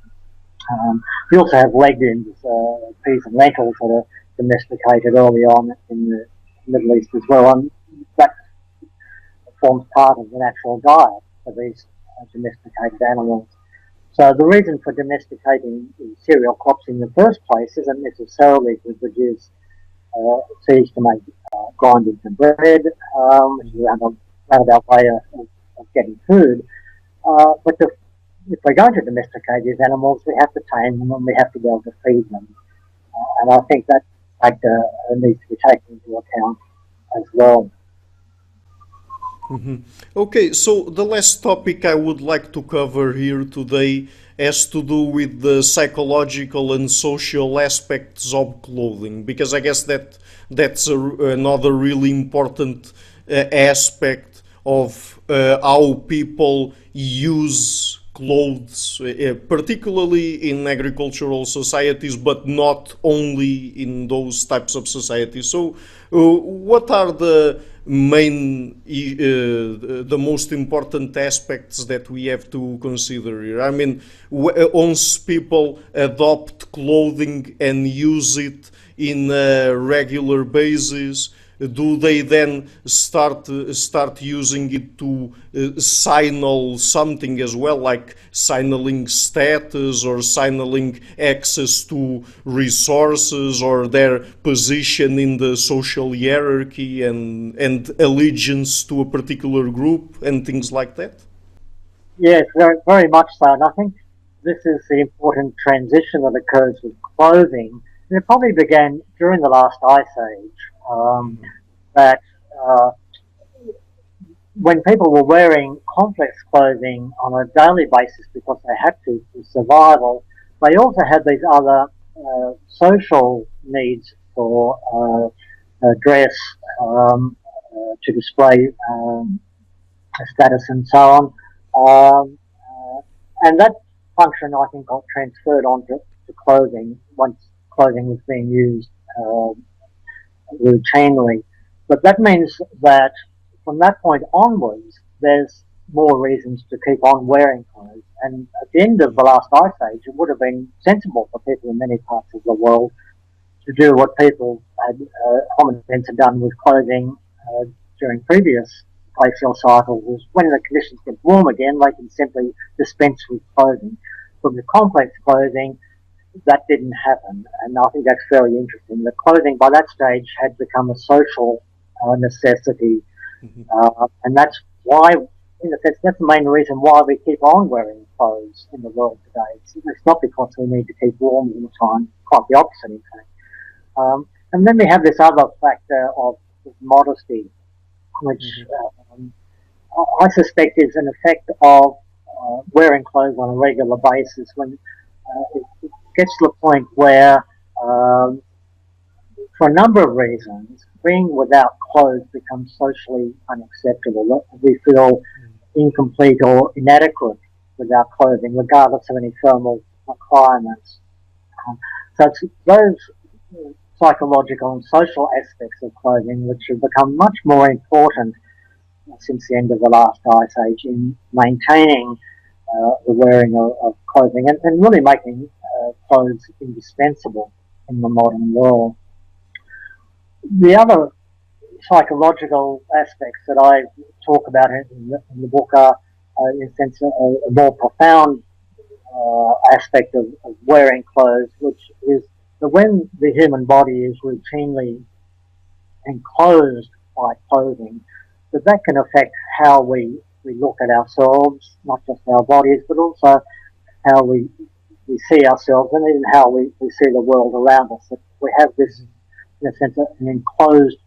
Speaker 2: We also have legumes, peas and lentils that are domesticated early on in the Middle East as well, and that forms part of the natural diet for these domesticated animals. So the reason for domesticating cereal crops in the first place isn't necessarily to produce seeds to make grind into bread, which is a roundabout way of getting food. But if we're going to domesticate these animals, we have to tame them and we have to be able to feed them. And I think that factor needs to be taken into account as well.
Speaker 1: Okay, so the last topic I would like to cover here today has to do with the psychological and social aspects of clothing, because I guess that's another really important aspect of how people use clothes, particularly in agricultural societies, but not only in those types of societies. So, what are the the most important aspects that we have to consider here? I mean, once people adopt clothing and use it in a regular basis, do they then start using it to signal something as well, like signaling status or signaling access to resources or their position in the social hierarchy and allegiance to a particular group and things like that?
Speaker 2: Yes, very, very much so. And I think this is the important transition that occurs with clothing. And it probably began during the last ice age. That when people were wearing complex clothing on a daily basis because they had to for survival, they also had these other social needs for dress, to display status and so on. And that function, I think, got transferred onto clothing once clothing was being used routinely. But that means that from that point onwards, there's more reasons to keep on wearing clothes. And at the end of the last ice age, it would have been sensible for people in many parts of the world to do what people had, hominids had done with clothing during previous glacial cycles. Was when the conditions get warm again, they can simply dispense with clothing. But with complex clothing, that didn't happen, and I think that's very interesting. The clothing by that stage had become a social necessity, and that's why, in a sense, that's the main reason why we keep on wearing clothes in the world today. It's not because we need to keep warm all the time, quite the opposite, in fact. And then we have this other factor of modesty, which I suspect is an effect of wearing clothes on a regular basis when it gets to the point where, for a number of reasons, being without clothes becomes socially unacceptable. We feel incomplete or inadequate without clothing, regardless of any thermal requirements. So it's those psychological and social aspects of clothing which have become much more important since the end of the last ice age in maintaining the wearing of clothing and really making clothes indispensable in the modern world. The other psychological aspects that I talk about in the book are, in a sense, a more profound aspect of wearing clothes, which is that when the human body is routinely enclosed by clothing, that can affect how we look at ourselves, not just our bodies, but also how we see ourselves and even how we see the world around us. That we have this, in a sense, an enclosed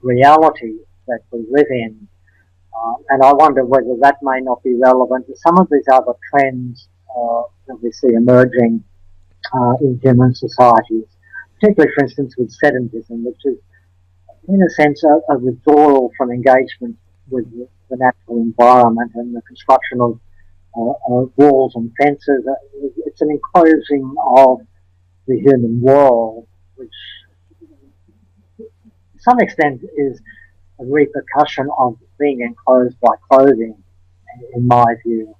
Speaker 2: reality that we live in. And I wonder whether that may not be relevant to some of these other trends that we see emerging in human societies, particularly, for instance, with sedentism, which is, in a sense, a withdrawal from engagement with the natural environment and the construction of walls and fences. It's an enclosing of the human world, which to some extent is a repercussion of being enclosed by clothing, in my view.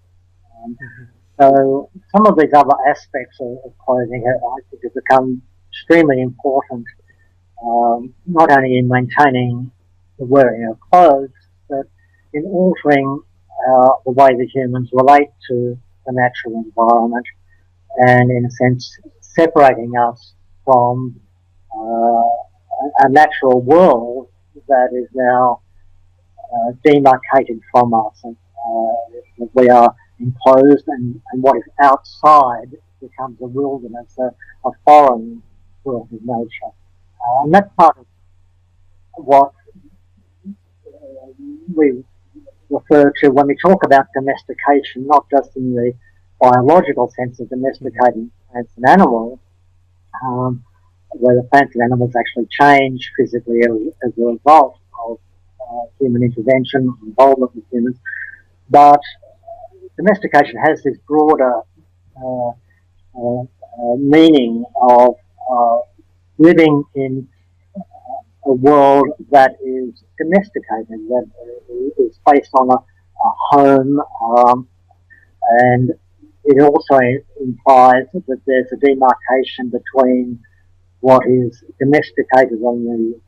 Speaker 2: So some of these other aspects of clothing, I think, have become extremely important, not only in maintaining the wearing of clothes, but in altering the way that humans relate to the natural environment and, in a sense, separating us from a natural world that is now demarcated from us. And, we are enclosed, and what is outside becomes a wilderness, a foreign world of nature. And that's part of what we refer to when we talk about domestication, not just in the biological sense of domesticating plants and animals, where the plants and animals actually change physically as a result of human intervention, involvement with humans, but domestication has this broader meaning of living in a world that is domesticated, that is based on a home, and it also implies that there's a demarcation between what is domesticated on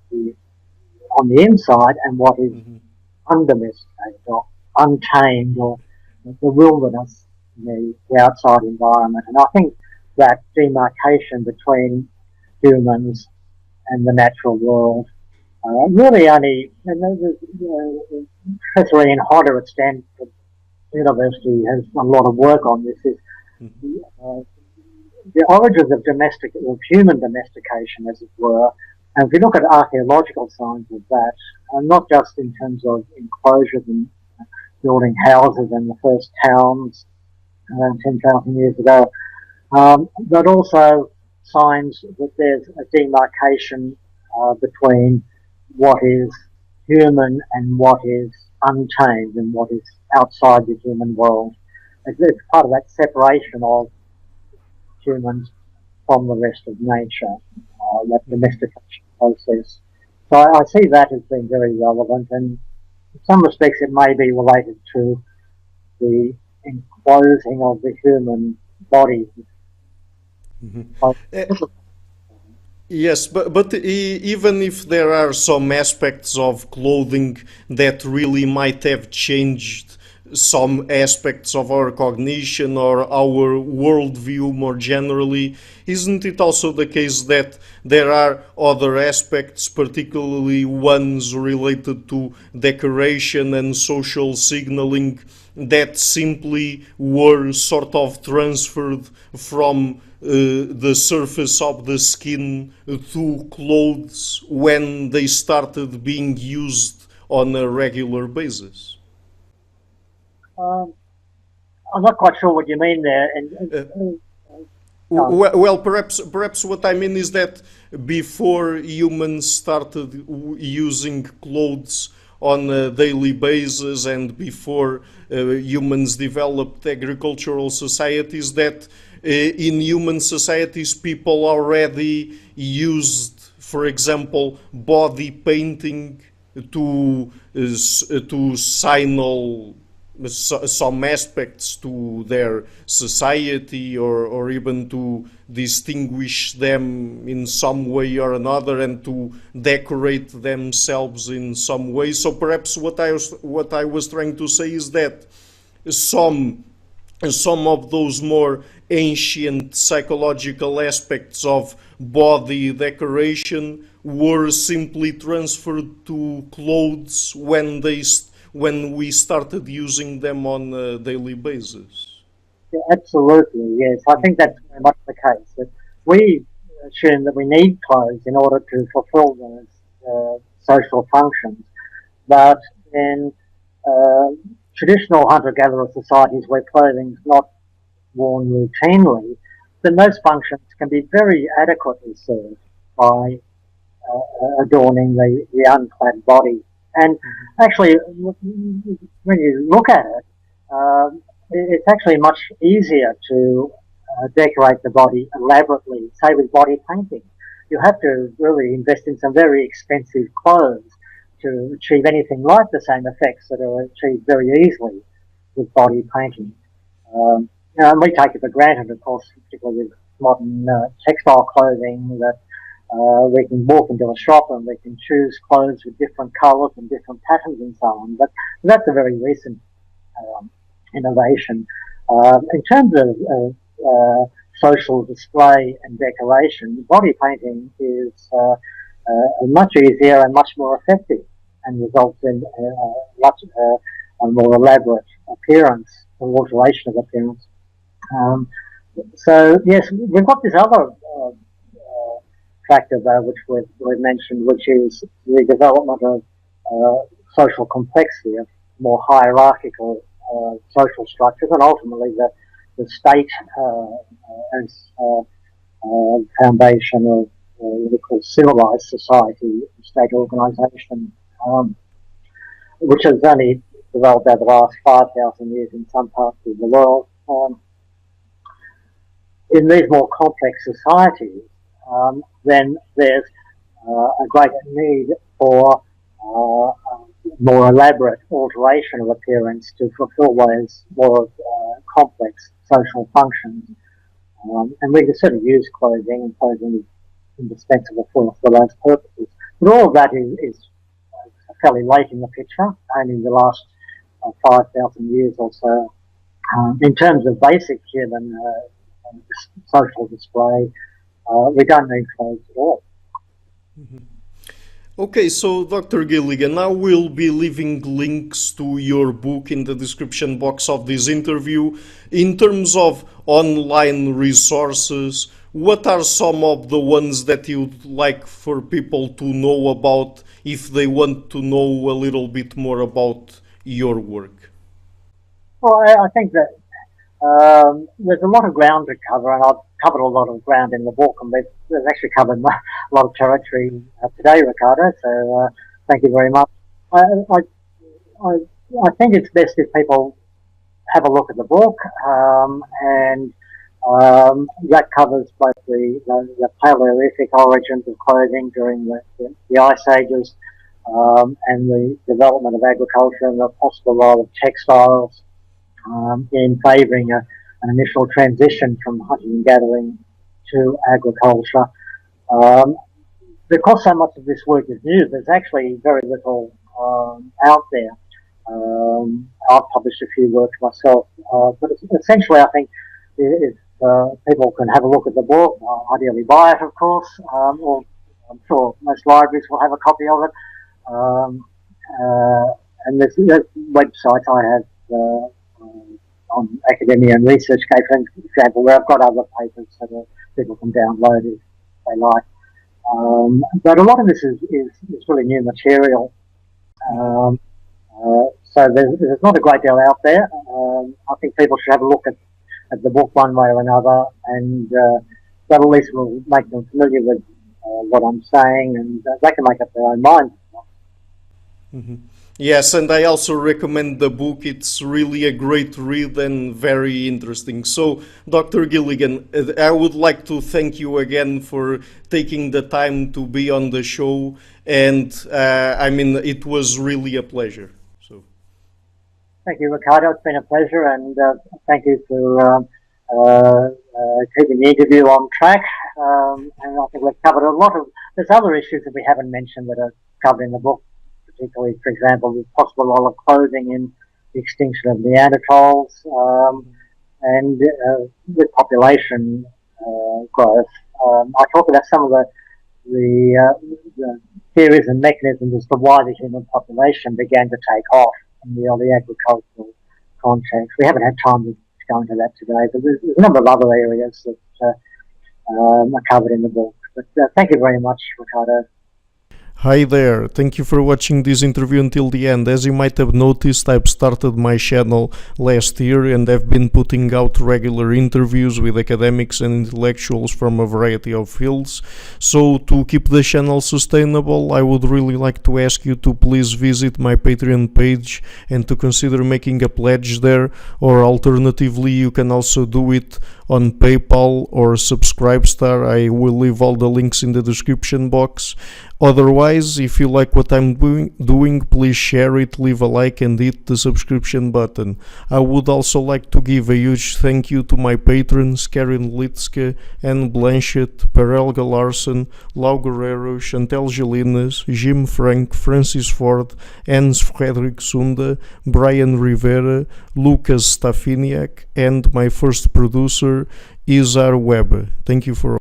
Speaker 2: the inside and what is undomesticated or untamed, or the wilderness, the outside environment. And I think that demarcation between humans and the natural world really only, Professor Ian Hodder at Stanford University has done a lot of work on this, is the origins of human domestication, as it were. And if you look at archaeological signs of that, not just in terms of enclosures and building houses and the first towns 10,000 years ago, but also signs that there's a demarcation between what is human and what is untamed and what is outside the human world. It's part of that separation of humans from the rest of nature, that domestication process. So I see that as being very relevant, and in some respects it may be related to the enclosing of the human body.
Speaker 1: Yes, but even if there are some aspects of clothing that really might have changed some aspects of our cognition or our worldview more generally, isn't it also the case that there are other aspects, particularly ones related to decoration and social signaling, that simply were sort of transferred from the surface of the skin to clothes when they started being used on a regular basis?
Speaker 2: I'm not quite sure what you mean there.
Speaker 1: Well, perhaps what I mean is that before humans started using clothes on a daily basis and before humans developed agricultural societies, that in human societies people already used, for example, body painting to signal some aspects to their society, or even to distinguish them in some way or another and to decorate themselves in some way. So perhaps what I was trying to say is that some of those more ancient psychological aspects of body decoration were simply transferred to clothes when we started using them on a daily basis.
Speaker 2: Yeah, absolutely, yes. I think that's very much the case. That we assume that we need clothes in order to fulfill those social functions. But in traditional hunter-gatherer societies where clothing is not worn routinely, then those functions can be very adequately served by adorning the unclad body. And actually, when you look at it, it's actually much easier to decorate the body elaborately, say with body painting. You have to really invest in some very expensive clothes to achieve anything like the same effects that are achieved very easily with body painting. And we take it for granted, of course, particularly with modern textile clothing, that we can walk into a shop and we can choose clothes with different colours and different patterns and so on. But that's a very recent innovation. In terms of social display and decoration, body painting is much easier and much more effective, and results in much a more elaborate appearance, or alteration of appearance. So yes, we've got this other factor though, which we've mentioned, which is the development of social complexity, of more hierarchical social structures, and ultimately the state as foundation of what we call civilized society, state organisation. which has only developed over the last 5,000 years in some parts of the world. In these more complex societies, then there's a greater need for more elaborate alteration of appearance to fulfill those more complex social functions. And we can certainly use clothing, and clothing is indispensable for those purposes. But all of that is fairly late in the picture, only in the last 5,000 years or so. In terms of basic human social display, we don't need clothes at all.
Speaker 1: Mm-hmm. Okay, so Dr. Gilligan, I will be leaving links to your book in the description box of this interview. In terms of online resources, what are some of the ones that you'd like for people to know about if they want to know a little bit more about your work?
Speaker 2: Well, I think that there's a lot of ground to cover, and I've covered a lot of ground in the book, and we've actually covered a lot of territory today, Ricardo, so thank you very much. I think it's best if people have a look at the book, and that covers both the Paleolithic origins of clothing during the Ice Ages, and the development of agriculture and the possible role of textiles in favouring an initial transition from hunting and gathering to agriculture. Because so much of this work is new, there's actually very little out there. I've published a few works myself, but essentially I think if people can have a look at the book, ideally buy it, of course, or I'm sure most libraries will have a copy of it. And there's websites I have on academia and research, for example, where I've got other papers that people can download if they like. But a lot of this is really new material. So there's not a great deal out there. I think people should have a look at the book one way or another, and that at least will make them familiar with what I'm saying, and they can make up their own minds.
Speaker 1: Mm-hmm. Yes, and I also recommend the book. It's really a great read and very interesting. So, Dr. Gilligan, I would like to thank you again for taking the time to be on the show, and it was really a pleasure. So,
Speaker 2: thank you, Ricardo. It's been a pleasure, and thank you for keeping the interview on track. And I think we've covered a lot of. There's other issues that we haven't mentioned that are covered in the book. Particularly, for example, the possible role of clothing in the extinction of Neanderthals, and with population growth. I talk about some of the theories and mechanisms as to why the human population began to take off in the early agricultural context. We haven't had time to go into that today, but there's a number of other areas that are covered in the book. But thank you very much, Ricardo.
Speaker 1: Hi there, thank you for watching this interview until the end. As you might have noticed, I've started my channel last year and I've been putting out regular interviews with academics and intellectuals from a variety of fields. So to keep the channel sustainable, I would really like to ask you to please visit my Patreon page and to consider making a pledge there, or alternatively you can also do it on PayPal or Subscribestar. I will leave all the links in the description box. Otherwise, if you like what I'm doing, please share it, leave a like and hit the subscription button. I would also like to give a huge thank you to my patrons Karen Litske, Anne Blanchett, Perelga Larson, Lau Guerrero, Chantel Gelinas, Jim Frank, Francis Ford, Hans Frederick Sunda, Brian Rivera, Lucas Stafiniak, and my first producer, Izar Webb. Thank you for